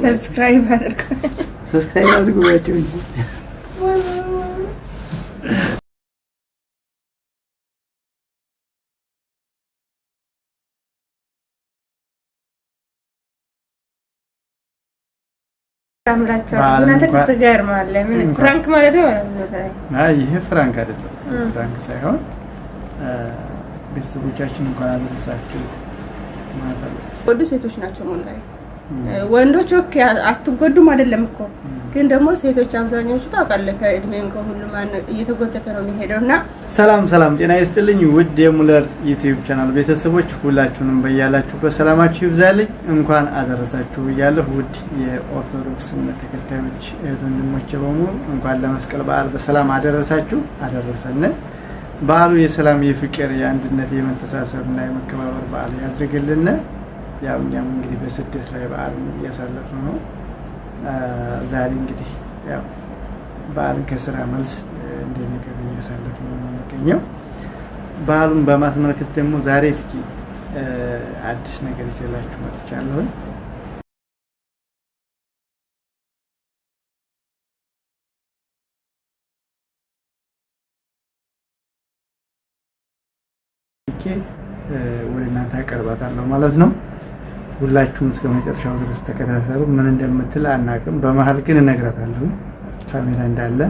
ሰብስክራይብ አድርጉ ባቸው እንጂ ፍራንክ ማለት ነው። አይ ይሄ ፍራንክ አይደለም። ፍራንክ ሳይሆን ቤተሰቦቻችን እንኳን አደረሳችሁ ማለት ነው። ወንዶች ሴቶች ናቸው ሞላይ ወንዶች ኦኬ አትጎዱም አይደለም እኮ ግን ደግሞ ሴቶች አብዛኞቹ ታውቃለህ ከእድሜም ከሁሉም እየተጎተተ ነው የሚሄደውና ሰላም ጤና ይስጥልኝ ውድ የሙለር ዩቲዩብ ቻናል ቤተሰቦች ሁላችሁንም በያላችሁበት ሰላማችሁ ይብዛልኝ እንኳን አደረሳችሁ ብያለሁ። ውድ የኦርቶዶክስ እምነት ተከታዮች ወንድሞቼ በሙሉ እንኳን ለመስቀል በዓል በሰላም አደረሳችሁ አደረሰን። በዓሉ የሰላም የፍቅር የአንድነት የመተሳሰብና የመከባበር በዓል ያድርግልን። ያው እኛም እንግዲህ በስደት ላይ በዓሉን እያሳለፍን ነው። ዛሬ እንግዲህ ያው በዓሉን ከስራ መልስ እንደ ነገር እያሳለፍን ነው የምንገኘው። በዓሉን በማስመልከት ደግሞ ዛሬ እስኪ አዲስ ነገር ይዤላችሁ መጥቻለሁ። ወደ እናንተ አቀርባታለሁ ማለት ነው። ሁላችሁም እስከ መጨረሻው ድረስ ተከታተሉ። ምን እንደምትል አናውቅም። በመሀል ግን እነግራታለሁ ካሜራ እንዳለ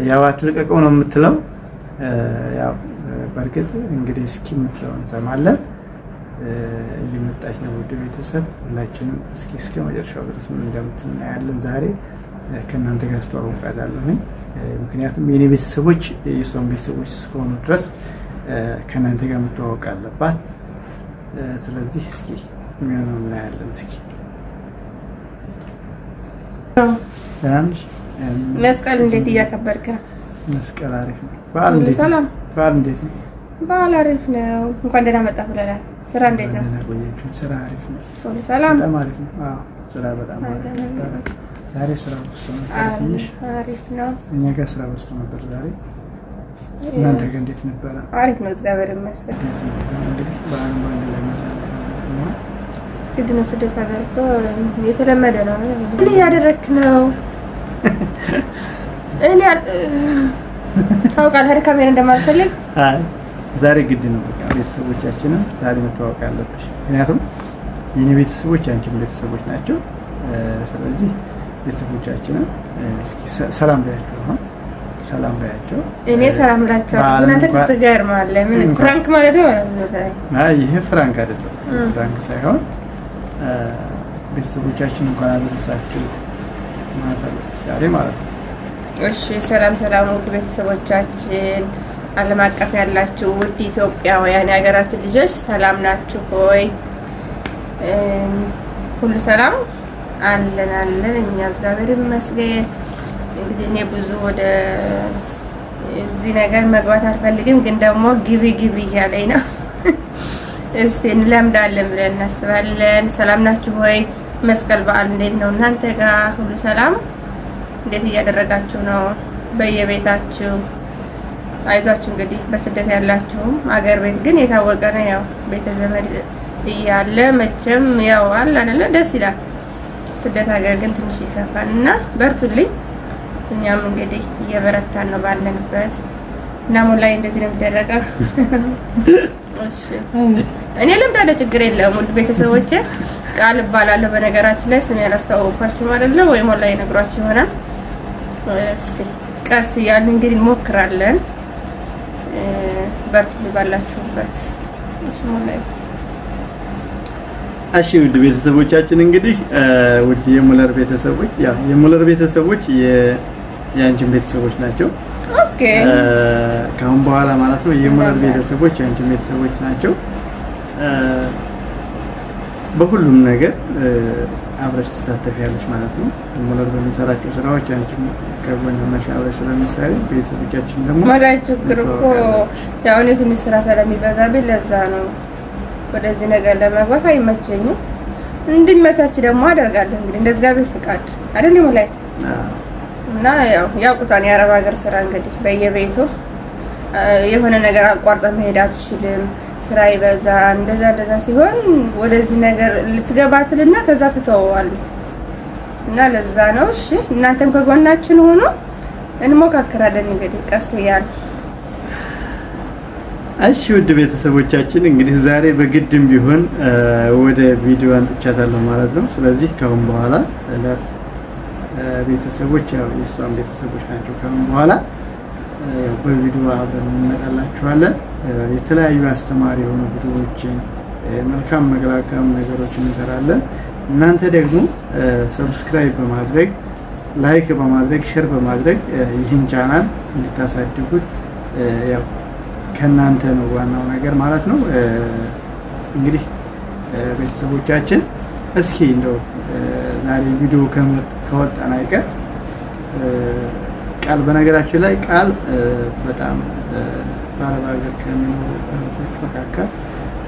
ያው አትልቀቀው ነው የምትለው። ያው በርግጥ እንግዲህ እስኪ የምትለው እንሰማለን። እየመጣች ነው ውድ ቤተሰብ። ሁላችንም እስከ መጨረሻው ድረስ ምን እንደምትል እናያለን። ዛሬ ከእናንተ ጋር አስተዋውቃታለሁ። ምክንያቱም የኔ ቤተሰቦች የሷን ቤተሰቦች እስከሆኑ ድረስ ከእናንተ ጋር መተዋወቅ አለባት። ስለዚህ እስኪ ምን እናያለን። እስኪ መስቀል እንዴት እያከበርክ ነው? መስቀል አሪፍ ነው። በዓል እንዴት ነው? በዓል አሪፍ ነው። እንኳን ደህና መጣህ ብለናል። ስራ እንዴት ነው? ስራ አሪፍ ነው። ሰላም በጣም አሪፍ ነው። አዎ ስራ በጣም አሪፍ ነው። ዛሬ ስራ በዝቶ ነበር። አሪፍ ነው። እኛ ጋር ስራ በዝቶ ነበር ዛሬ። እናንተ ጋር እንዴት ነበር? አሪፍ ነው እግዚአብሔር ይመስገን። እንግዲህ በዓሉን በአንድ ላይ ማሳለፍ ነው። ግድ ነው። ስደት ሀገር እኮ የተለመደ ነው። ምን እያደረክ ነው? እኔ ታውቃለህ ካሜራ እንደማልፈልግ። አይ ዛሬ ግድ ነው። በቃ ቤተሰቦቻችንን ዛሬ መተዋወቅ አለብሽ። ምክንያቱም የኔ ቤተሰቦች አንቺም ቤተሰቦች ናቸው። ስለዚህ ቤተሰቦቻችንን እስኪ ሰላም በያቸው ነው። ሰላም በያቸው። እኔ ሰላም ላቸው። እናንተ ትገርማለህ። ምን ፍራንክ ማለት ነው? አይ ይሄ ፍራንክ አይደለም። ፍራንክ ሳይሆን ቤተሰቦቻችን እንኳን አደረሳችሁ ማለት ነው ዛሬ ማለት ነው። እሺ ሰላም ውድ ቤተሰቦቻችን፣ ዓለም አቀፍ ያላችሁ ውድ ኢትዮጵያውያን የሀገራችን ልጆች ሰላም ናችሁ ሆይ? ሁሉ ሰላም አለን። እኛ እግዚአብሔር ይመስገን። እንግዲህ እኔ ብዙ ወደ እዚህ ነገር መግባት አልፈልግም፣ ግን ደግሞ ግቢ እያለኝ ነው። እስቲ እንለምዳለን ብለን እናስባለን። ሰላም ናችሁ ሆይ? መስቀል በዓል እንዴት ነው እናንተ ጋር? ሁሉ ሰላም? እንዴት እያደረጋችሁ ነው? በየቤታችሁ አይዟችሁ። እንግዲህ በስደት ያላችሁም አገር ቤት ግን የታወቀ ነው። ያው ቤተ ዘመድ እያለ መቼም ያው አለ አይደለ? ደስ ይላል። ስደት ሀገር ግን ትንሽ ይከፋል እና በርቱልኝ። እኛም እንግዲህ እየበረታን ነው ባለንበት እና ሞላይ እንደዚህ ነው የሚደረገው። እሺ እኔ ልምዳለ ችግር የለውም። ውድ ቤተሰቦቼ ቃል እባላለሁ። በነገራችን ላይ ስሜ ያላስተዋወቅኳችሁ ማለት ነው ወይ ሞላይ ነግሯችሁ ይሆናል። እስቲ ቀስ እያልን እንግዲህ እንሞክራለን። በርቱ ባላችሁበት። እሺ ሞላይ እሺ ውድ ቤተሰቦቻችን እንግዲህ ውድ የሙለር ቤተሰቦች ያው የሙለር ቤተሰቦች የአንቺን ቤተሰቦች ናቸው። ኦኬ ካሁን በኋላ ማለት ነው የሙለር ቤተሰቦች የአንቺን ቤተሰቦች ናቸው። በሁሉም ነገር አብረሽ ትሳተፊያለሽ ማለት ነው። ሙለር በሚሰራቸው ስራዎች አንቺም ከጎን ሆነሽ አብረሽ ስለምትሰሪ ቤተሰቦቻችን ደግሞ ማዳይ ችግር እኮ ያው እኔ ትንሽ ስራ ስለሚበዛብኝ ለዛ ነው ወደዚህ ነገር ለመግባት አይመቸኝም። እንዲመቻች ደግሞ አደርጋለሁ። እንግዲህ እንደዚህ ጋር ፍቃድ አይደል ሞላይ እና ያው ቁጣን የአረብ ሀገር ስራ እንግዲህ በየቤቱ የሆነ ነገር አቋርጠ መሄድ አትችልም። ስራ ይበዛ እንደዛ ሲሆን ወደዚህ ነገር ልትገባትልና ከዛ ትተዋዋል እና ለዛ ነው። እሺ እናንተም ከጎናችን ሆኖ እንሞካከራለን እንግዲህ ቀስ እያልን። እሺ ውድ ቤተሰቦቻችን እንግዲህ ዛሬ በግድም ቢሆን ወደ ቪዲዮ አንጥቻታለሁ ማለት ነው። ስለዚህ ከአሁን በኋላ ቤተሰቦች ያው የሷም ቤተሰቦች ናቸው። ከአሁን በኋላ ያው በቪዲዮ አብረን እንመጣላችኋለን። የተለያዩ አስተማሪ የሆኑ ቪዲዮዎችን መልካም ነገሮችን እንሰራለን። እናንተ ደግሞ ሰብስክራይብ በማድረግ ላይክ በማድረግ ሼር በማድረግ ይህን ቻናል እንድታሳድጉት ያው ከናንተ ነው ዋናው ነገር ማለት ነው። እንግዲህ ቤተሰቦቻችን እስኪ እንደው ዛሬ ቪዲዮ ከወጣን አይቀር ቃል በነገራችን ላይ ቃል በጣም በአረብ ሀገር ከሚኖሩ እህቶች መካከል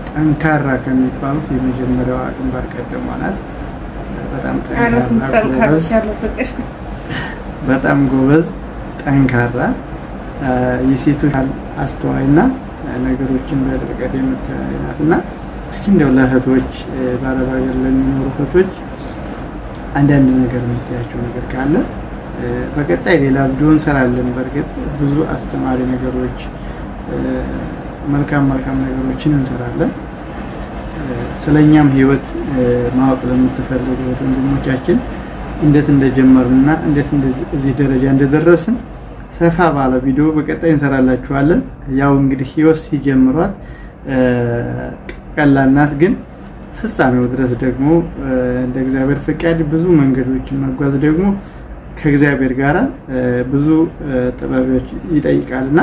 ጠንካራ ከሚባሉት የመጀመሪያዋ ግንባር ቀደሟ ናት። በጣም ጎበዝ ጠንካራ የሴቶች አስተዋይና ነገሮችን በጥልቀት የምታይናትና እስኪ እንደው ለእህቶች በአረብ ሀገር ለሚኖሩ እህቶች አንዳንድ ነገር የምታያቸው ነገር ካለ በቀጣይ ሌላ ቪዲዮ እንሰራለን። በእርግጥ ብዙ አስተማሪ ነገሮች መልካም ነገሮችን እንሰራለን። ስለኛም ህይወት ማወቅ ለምትፈልጉ ወንድሞቻችን እንዴት እንደጀመርንና እንዴት እዚህ ደረጃ እንደደረስን ሰፋ ባለ ቪዲዮ በቀጣይ እንሰራላችኋለን። ያው እንግዲህ ህይወት ሲጀምሯት ቀላል ናት፣ ግን ፍጻሜው ድረስ ደግሞ እንደ እግዚአብሔር ፈቃድ ብዙ መንገዶችን መጓዝ ደግሞ ከእግዚአብሔር ጋር ብዙ ጥበቦች ይጠይቃልና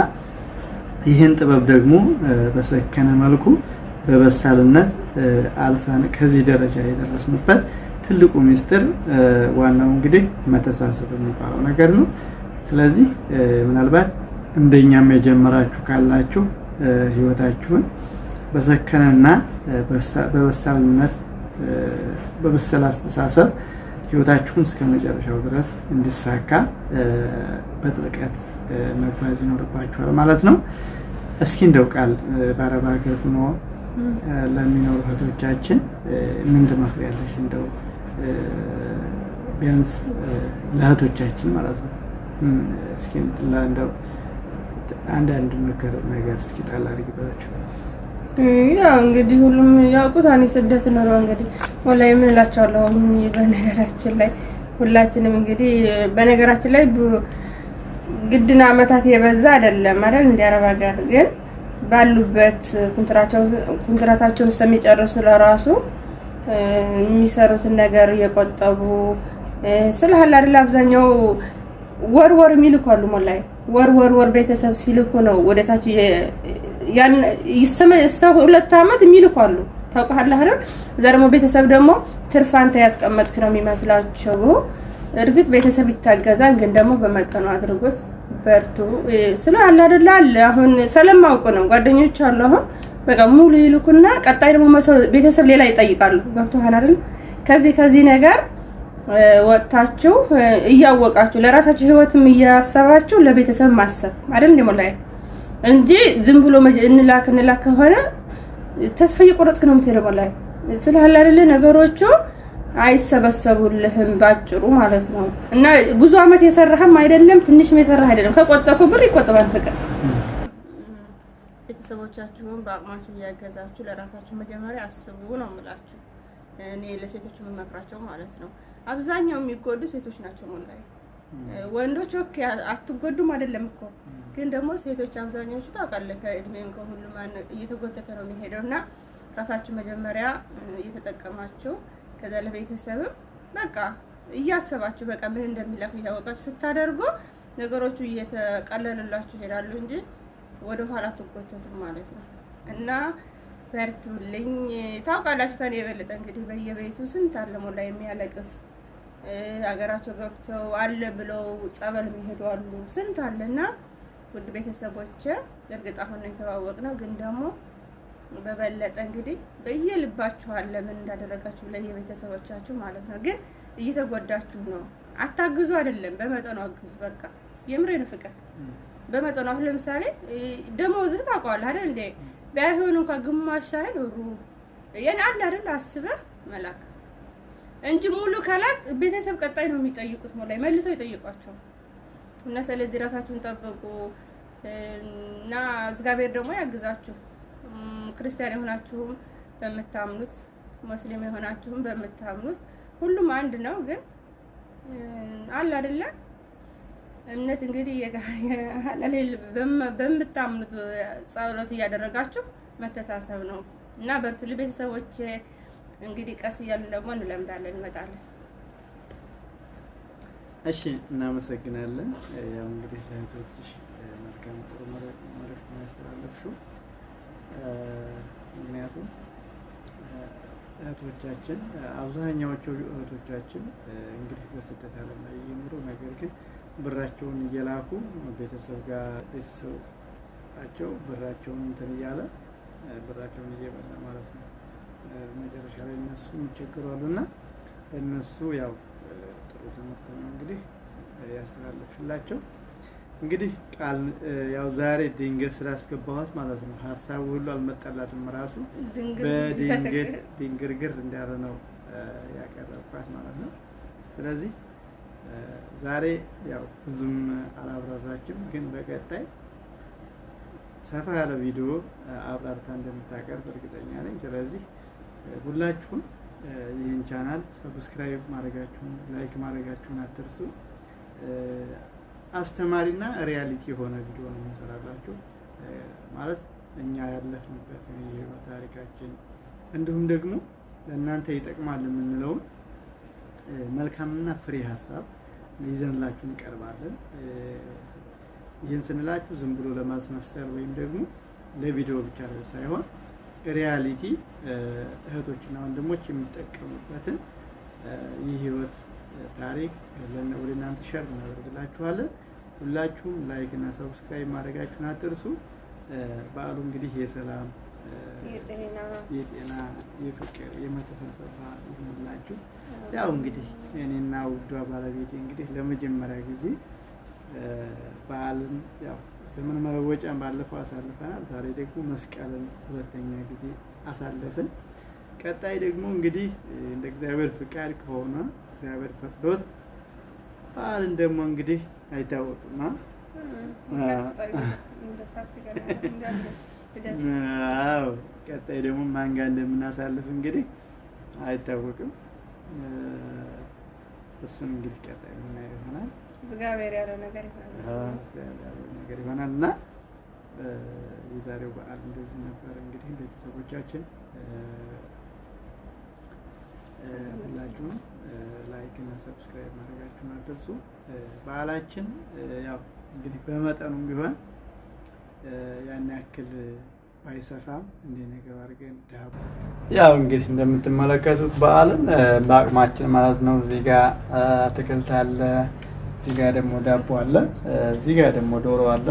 ይህን ጥበብ ደግሞ በሰከነ መልኩ በበሳልነት አልፈን ከዚህ ደረጃ የደረስንበት ትልቁ ሚስጥር ዋናው እንግዲህ መተሳሰብ የሚባለው ነገር ነው። ስለዚህ ምናልባት እንደኛም የጀመራችሁ ካላችሁ ህይወታችሁን በሰከነና በበሳልነት በበሰለ አስተሳሰብ ህይወታችሁን እስከ መጨረሻው ድረስ እንዲሳካ በጥልቀት መጓዝ ይኖርባችኋል ማለት ነው። እስኪ እንደው ቃል በአረብ ሀገር ሆኖ ለሚኖሩ እህቶቻችን ምን ትመክሪያለሽ? እንደው ቢያንስ ለእህቶቻችን ማለት ነው። እስኪ እንደው አንዳንድ ነገር እስኪ ጣል አድርጊባቸው። ያው እንግዲህ ሁሉም ያውቁት እኔ ስደት ነው እንግዲህ ወላሂ ምን እላቸዋለሁ። በነገራችን ላይ ሁላችንም እንግዲህ በነገራችን ላይ ግድና አመታት የበዛ አይደለም አይደል? እንደ አረብ ሀገር ግን ባሉበት ኮንትራታቸውን እስከሚጨርሱ ለራሱ የሚሰሩትን ነገር እየቆጠቡ ስለሐላ አይደል? አብዛኛው ወር የሚልኳሉ ሞላይ ወር ቤተሰብ ሲልኩ ነው ወደታች ያን እስከ 2 አመት የሚልኳሉ። ታውቃለህ አይደል? እዛ ደግሞ ቤተሰብ ደግሞ ትርፋንተ ያስቀመጥክ ነው የሚመስላቸው። እርግጥ ቤተሰብ ይታገዛል፣ ግን ደግሞ በመጠኑ አድርጎት በርቱ ስለሐላ አይደል? አሁን ስለማውቁ ነው ጓደኞች አሉ። አሁን በቃ ሙሉ ይልኩና ቀጣይ ደግሞ ቤተሰብ ሌላ ይጠይቃሉ። ገብቶሃል አይደል? ከዚህ ነገር ወጣችሁ እያወቃችሁ ለራሳችሁ ህይወትም እያሰባችሁ ለቤተሰብ ማሰብ አይደል እንደሞላይ እንጂ ዝም ብሎ እንላክ ከሆነ ተስፋ እየቆረጥክ ነው የምትሄደው ላይ ስለሐላ አይደል? ነገሮቹ አይሰበሰቡልህም ባጭሩ ማለት ነው። እና ብዙ አመት የሰራህም አይደለም ትንሽም የሰራህ አይደለም። ከቆጠፉ ብር ይቆጠባል። ፍቅር ቤተሰቦቻችሁን በአቅማችሁ እያገዛችሁ ለራሳችሁ መጀመሪያ አስቡ ነው የምላችሁ። እኔ ለሴቶች የምመክራቸው ማለት ነው። አብዛኛው የሚጎዱ ሴቶች ናቸው ሞላይ። ወንዶች ኦኬ አትጎዱም አይደለም እኮ፣ ግን ደግሞ ሴቶች አብዛኛዎቹ ታውቃለህ ከእድሜም ከሁሉም እየተጎተተ ነው የሚሄደውና ራሳችሁ መጀመሪያ እየተጠቀማችሁ ከዛ ለቤተሰብም በቃ እያሰባችሁ በቃ ምን እንደሚላክ እያወቃችሁ ስታደርጉ ነገሮቹ እየተቀለሉላችሁ ይሄዳሉ እንጂ ወደ ኋላ ትጎተቱም ማለት ነው። እና በርቱልኝ። ታውቃላችሁ ከኔ የበለጠ እንግዲህ በየቤቱ ስንት አለ ሞላ የሚያለቅስ አገራቸው ገብተው አለ ብለው ጸበል የሚሄዱ አሉ ስንት አለና ውድ ቤተሰቦች እርግጥ አሁን ነው የተዋወቅነው፣ ግን ደግሞ በበለጠ እንግዲህ በየልባችሁ አለ ምን እንዳደረጋችሁ ለየቤተሰቦቻችሁ ማለት ነው። ግን እየተጎዳችሁ ነው። አታግዙ አይደለም፣ በመጠኑ አግዙ። በቃ የምሬን ፍቅር በመጠኑ። አሁን ለምሳሌ ደሞዝህ ታውቀዋለህ አይደል እንዴ? ባይሆን እንኳን ግማሽ ሳይሆን ሩ ያን አንድ አይደል አስበህ መላክ እንጂ ሙሉ ካላክ ቤተሰብ ቀጣይ ነው የሚጠይቁት ሞላይ መልሰው ይጠይቋቸው እና ስለዚህ ራሳችሁን ጠብቁ እና እግዚአብሔር ደግሞ ያግዛችሁ ክርስቲያን የሆናችሁም በመታምኑት ሙስሊም የሆናችሁም በመታምኑት ሁሉም አንድ ነው ግን አለ አይደለ እምነት እንግዲህ ያለል በመታምኑት ጸሎት ያደረጋችሁ መተሳሰብ ነው እና በርቱሊ ቤተሰቦች እንግዲህ ቀስ እያልን ደግሞ እንለምዳለን እንመጣለን እሺ እናመሰግናለን ያው እንግዲህ ለእህቶችሽ መልካም ጥሩ መልእክት ያስተላለፍሽው ምክንያቱም እህቶቻችን አብዛኛዎቹ እህቶቻችን እንግዲህ በስደት ዓለም ላይ እየኖሩ ነገር ግን ብራቸውን እየላኩ ቤተሰብ ጋር ቤተሰባቸው ብራቸውን እንትን እያለ ብራቸውን እየበላ ማለት ነው መጨረሻ ላይ እነሱ ይቸገራሉና እነሱ ያው ጥሩ ትምህርት ነው እንግዲህ ያስተላልፍላቸው እንግዲህ ቃል ያው ዛሬ ድንገት ስላስገባኋት ማለት ነው ሐሳቡ ሁሉ አልመጣላትም ራሱ በድንገት ድንግርግር እንዳለ ነው ያቀረብኳት ማለት ነው ስለዚህ ዛሬ ያው ብዙም አላብራራችም ግን በቀጣይ ሰፋ ያለ ቪዲዮ አብራርታ እንደምታቀርብ እርግጠኛ ነኝ ስለዚህ ሁላችሁም ይህን ቻናል ሰብስክራይብ ማድረጋችሁን ላይክ ማድረጋችሁን አትርሱ አስተማሪና ሪያሊቲ የሆነ ቪዲዮ ነው የምንሰራላችሁ ማለት እኛ ያለፍንበት የህይወት ታሪካችን እንዲሁም ደግሞ ለእናንተ ይጠቅማል የምንለው መልካምና ፍሬ ሀሳብ ይዘንላችሁ እንቀርባለን ይህን ስንላችሁ ዝም ብሎ ለማስመሰል ወይም ደግሞ ለቪዲዮ ብቻ ሳይሆን ሪያሊቲ እህቶችና ወንድሞች የሚጠቀሙበትን የህይወት ታሪክ ወደ እናንተ ሸር እናደርግላችኋለን ሁላችሁም ላይክ እና ሰብስክራይብ ማድረጋችሁን አትርሱ በዓሉ እንግዲህ የሰላም የጤና የፍቅር የመተሳሰብ ይሁንላችሁ ያው እንግዲህ እኔና ውዷ ባለቤቴ እንግዲህ ለመጀመሪያ ጊዜ በዓልን ያው ዘመን መለወጫን ባለፈው አሳልፈናል ዛሬ ደግሞ መስቀልን ሁለተኛ ጊዜ አሳልፈን ቀጣይ ደግሞ እንግዲህ እንደ እግዚአብሔር ፍቃድ ከሆነ እግዚአብሔር ፈቅዶት በዓልን ደግሞ እንግዲህ አይታወቅም አዎ ቀጣይ ደግሞ ማን ጋር እንደምናሳልፍ እንግዲህ አይታወቅም እሱን እንግዲህ ቀጣይ የምናየው ይሆናል እግዚአብሔር ያለው ነገር ይሆናልና የዛሬው በዓል እንደዚህ ነበር እንግዲህ ቤተሰቦቻችን ሁላችሁም ላይክ እና ሰብስክራይብ ማድረጋችሁን አትርሱ በዓላችን ያው እንግዲህ በመጠኑም ቢሆን ያን ያክል ባይሰፋም እንደ ነገር አድርገን ዳቦ ያው እንግዲህ እንደምትመለከቱት በዓልን በአቅማችን ማለት ነው እዚህ ጋር አትክልት አለ እዚህ ጋር ደግሞ ዳቦ አለ እዚህ ጋር ደግሞ ዶሮ አለ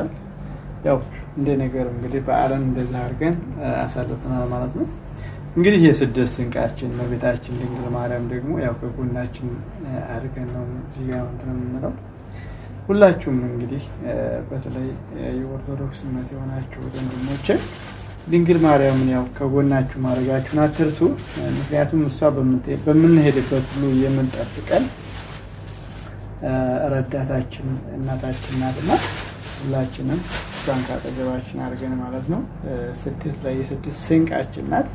ያው እንደ ነገር እንግዲህ በዓልን እንደዛ አድርገን አሳልፈናል ማለት ነው እንግዲህ የስደት ስንቃችን ለቤታችን ድንግል ማርያም ደግሞ ያው ከጎናችን አድርገን ነው እዚህ ጋር እንትን የምንለው ሁላችሁም እንግዲህ በተለይ የኦርቶዶክስ እምነት የሆናችሁ ወንድሞቼ ድንግል ማርያምን ያው ከጎናችሁ ማድረጋችሁን አትርሱ ምክንያቱም እሷ በምንሄድበት ሁሉ የምንጠብቀን ረዳታችን እናታችን ናትና ሁላችንም እሷን ካጠገባችን አድርገን ማለት ነው ስደት ላይ የስደት ስንቃችን ናት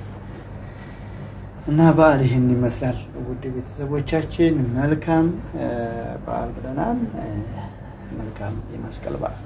እና በዓል ይህን ይመስላል ውድ ቤተሰቦቻችን መልካም በዓል ብለናል መልካም የመስቀል በዓል